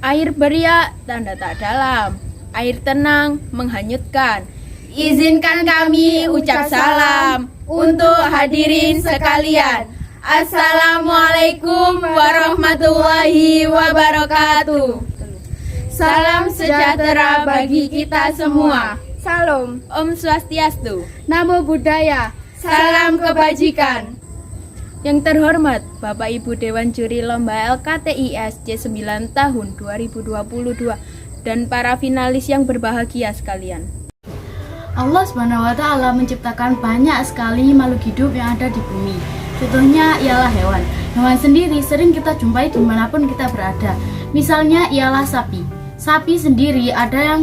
Air beriak, tanda tak dalam. Air tenang, menghanyutkan. Izinkan kami ucap salam untuk hadirin sekalian. Assalamualaikum warahmatullahi wabarakatuh. Salam sejahtera bagi kita semua. Salam. Om Swastiastu. Namo Buddhaya. Salam kebajikan. Yang terhormat Bapak Ibu Dewan Juri Lomba LKTIS C9 tahun 2022 dan para finalis yang berbahagia sekalian. Allah SWT menciptakan banyak sekali makhluk hidup yang ada di bumi. Contohnya ialah hewan. Hewan sendiri sering kita jumpai dimanapun kita berada. Misalnya ialah sapi. Sapi sendiri ada yang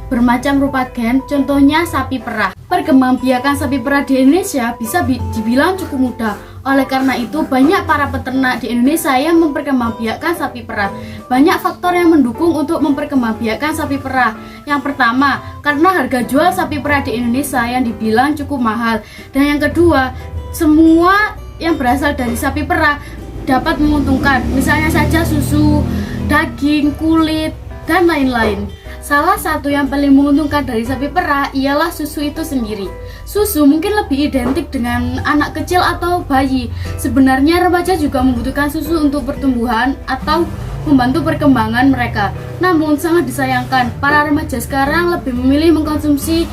bermacam rupa gen, contohnya sapi perah. Perkembangbiakan sapi perah di Indonesia bisa dibilang cukup mudah. Oleh karena itu, banyak para peternak di Indonesia yang memperkembangbiakan sapi perah. Banyak faktor yang mendukung untuk memperkembangbiakan sapi perah. Yang pertama, karena harga jual sapi perah di Indonesia yang dibilang cukup mahal. Dan yang kedua, semua yang berasal dari sapi perah dapat menguntungkan. Misalnya saja susu, daging, kulit, dan lain-lain. Salah satu yang paling menguntungkan dari sapi perah ialah susu itu sendiri. Susu mungkin lebih identik dengan anak kecil atau bayi. Sebenarnya remaja juga membutuhkan susu untuk pertumbuhan atau membantu perkembangan mereka. Namun sangat disayangkan, para remaja sekarang lebih memilih mengkonsumsi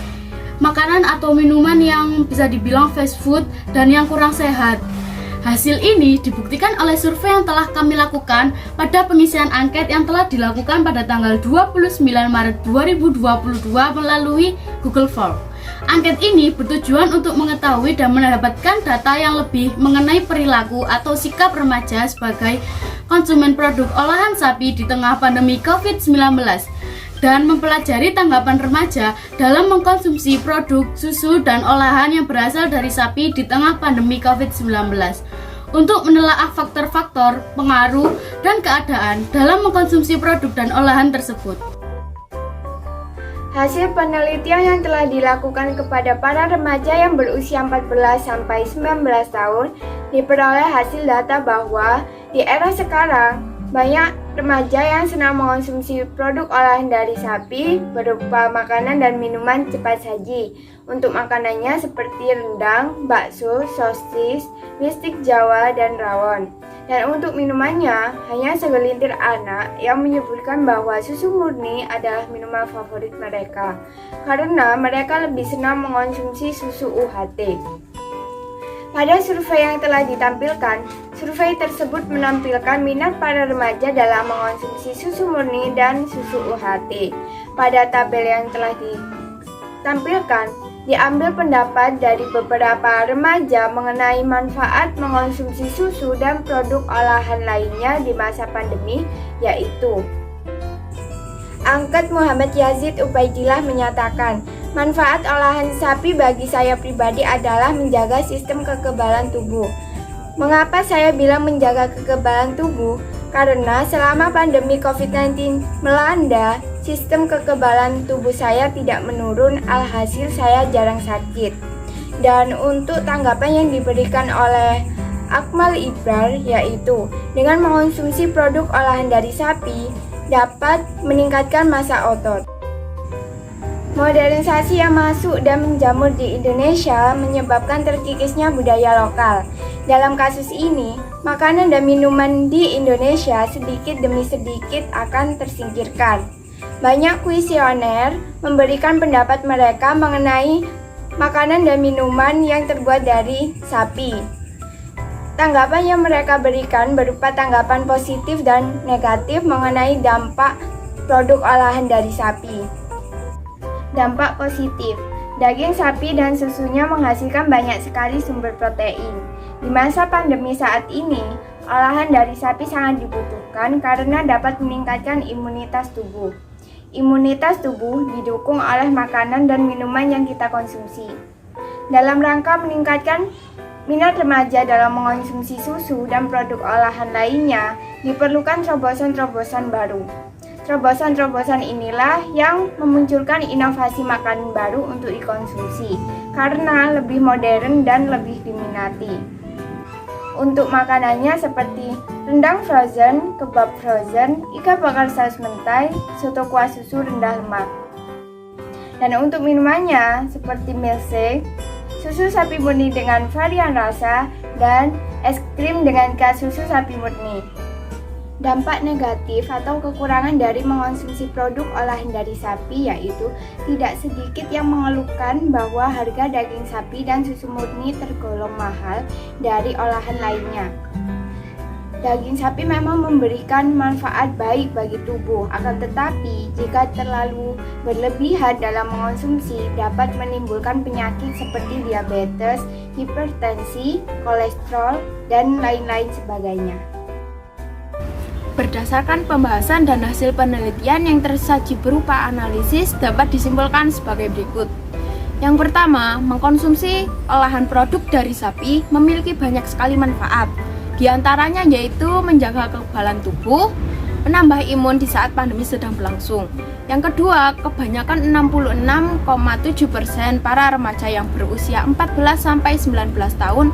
makanan atau minuman yang bisa dibilang fast food dan yang kurang sehat. Hasil ini dibuktikan oleh survei yang telah kami lakukan pada pengisian angket yang telah dilakukan pada tanggal 29 Maret 2022 melalui Google Form. Angket ini bertujuan untuk mengetahui dan mendapatkan data yang lebih mengenai perilaku atau sikap remaja sebagai konsumen produk olahan sapi di tengah pandemi COVID-19 dan mempelajari tanggapan remaja dalam mengkonsumsi produk susu dan olahan yang berasal dari sapi di tengah pandemi COVID-19 untuk menelaah faktor-faktor, pengaruh, dan keadaan dalam mengkonsumsi produk dan olahan tersebut. Hasil penelitian yang telah dilakukan kepada para remaja yang berusia 14 sampai 19 tahun diperoleh hasil data bahwa di era sekarang banyak remaja yang senang mengonsumsi produk olahan dari sapi berupa makanan dan minuman cepat saji. Untuk makanannya seperti rendang, bakso, sosis, mistik Jawa, dan rawon. Dan untuk minumannya, hanya segelintir anak yang menyebutkan bahwa susu murni adalah minuman favorit mereka, karena mereka lebih senang mengonsumsi susu UHT. Pada survei yang telah ditampilkan, survei tersebut menampilkan minat para remaja dalam mengonsumsi susu murni dan susu UHT. Pada tabel yang telah ditampilkan, diambil pendapat dari beberapa remaja mengenai manfaat mengonsumsi susu dan produk olahan lainnya di masa pandemi, yaitu Angkat Muhammad Yazid Ubaidillah menyatakan, manfaat olahan sapi bagi saya pribadi adalah menjaga sistem kekebalan tubuh. Mengapa saya bilang menjaga kekebalan tubuh? Karena selama pandemi COVID-19 melanda, sistem kekebalan tubuh saya tidak menurun, alhasil saya jarang sakit. Dan untuk tanggapan yang diberikan oleh Akmal Ibrar, yaitu dengan mengonsumsi produk olahan dari sapi dapat meningkatkan massa otot. Modernisasi yang masuk dan menjamur di Indonesia menyebabkan terkikisnya budaya lokal. Dalam kasus ini, makanan dan minuman di Indonesia sedikit demi sedikit akan tersingkirkan. Banyak kuisioner memberikan pendapat mereka mengenai makanan dan minuman yang terbuat dari sapi. Tanggapan yang mereka berikan berupa tanggapan positif dan negatif mengenai dampak produk olahan dari sapi. Dampak positif, daging sapi dan susunya menghasilkan banyak sekali sumber protein. Di masa pandemi saat ini, olahan dari sapi sangat dibutuhkan karena dapat meningkatkan imunitas tubuh. Imunitas tubuh didukung oleh makanan dan minuman yang kita konsumsi. Dalam rangka meningkatkan minat remaja dalam mengonsumsi susu dan produk olahan lainnya, diperlukan terobosan-terobosan baru. Terobosan-terobosan inilah yang memunculkan inovasi makanan baru untuk dikonsumsi, karena lebih modern dan lebih diminati. Untuk makanannya seperti rendang frozen, kebab frozen, ikan bakar saus mentai, soto kuah susu rendah lemak. Dan untuk minumannya seperti milkshake, susu sapi murni dengan varian rasa, dan es krim dengan khas susu sapi murni. Dampak negatif atau kekurangan dari mengonsumsi produk olahan dari sapi yaitu tidak sedikit yang mengeluhkan bahwa harga daging sapi dan susu murni tergolong mahal dari olahan lainnya. Daging sapi memang memberikan manfaat baik bagi tubuh, akan tetapi jika terlalu berlebihan dalam mengonsumsi dapat menimbulkan penyakit seperti diabetes, hipertensi, kolesterol, dan lain-lain sebagainya. Berdasarkan pembahasan dan hasil penelitian yang tersaji berupa analisis dapat disimpulkan sebagai berikut. Yang pertama, mengkonsumsi olahan produk dari sapi memiliki banyak sekali manfaat. Di antaranya yaitu menjaga kekebalan tubuh, menambah imun di saat pandemi sedang berlangsung. Yang kedua, kebanyakan 66,7% para remaja yang berusia 14-19 tahun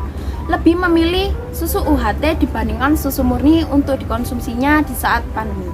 lebih memilih susu UHT dibandingkan susu murni untuk dikonsumsinya di saat pandemi.